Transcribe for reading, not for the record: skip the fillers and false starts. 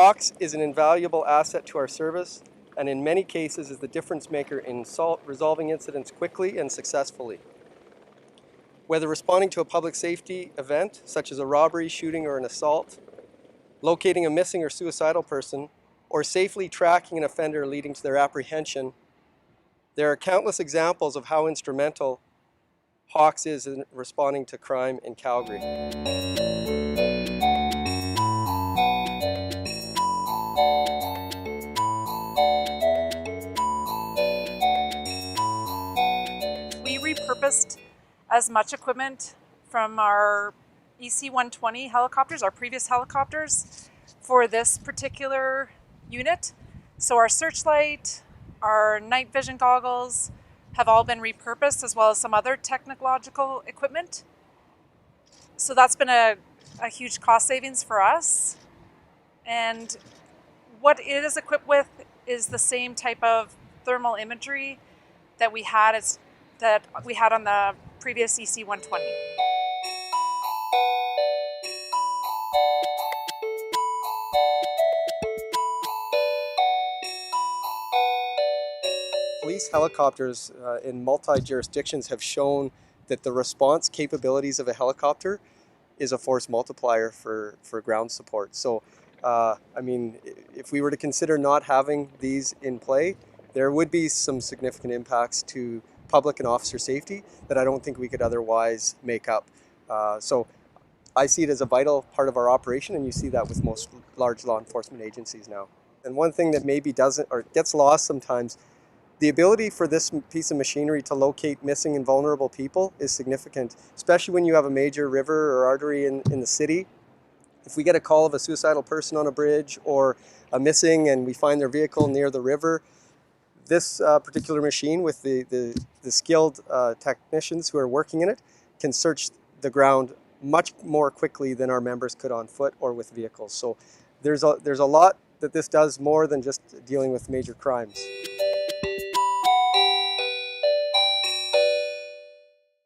HAWCS is an invaluable asset to our service and in many cases is the difference maker in resolving incidents quickly and successfully. Whether responding to a public safety event, such as a robbery, shooting, or an assault, locating a missing or suicidal person, or safely tracking an offender leading to their apprehension, there are countless examples of how instrumental HAWCS is in responding to crime in Calgary. We repurposed as much equipment from our EC120 helicopters, our previous helicopters, for this particular unit. So our searchlight, our night vision goggles have all been repurposed, as well as some other technological equipment. So that's been a huge cost savings for us. And what it is equipped with is the same type of thermal imagery that we had on the previous EC120. Police helicopters in multi-jurisdictions have shown that the response capabilities of a helicopter is a force multiplier for ground support. So, I mean, if we were to consider not having these in play, there would be some significant impacts to public and officer safety that I don't think we could otherwise make up. So I see it as a vital part of our operation, and you see that with most large law enforcement agencies now. And one thing that maybe doesn't or gets lost sometimes, the ability for this piece of machinery to locate missing and vulnerable people is significant, especially when you have a major river or artery in the city. If we get a call of a suicidal person on a bridge or a missing and we find their vehicle near the river, this particular machine with the skilled technicians who are working in it can search the ground much more quickly than our members could on foot or with vehicles. So there's a lot that this does more than just dealing with major crimes.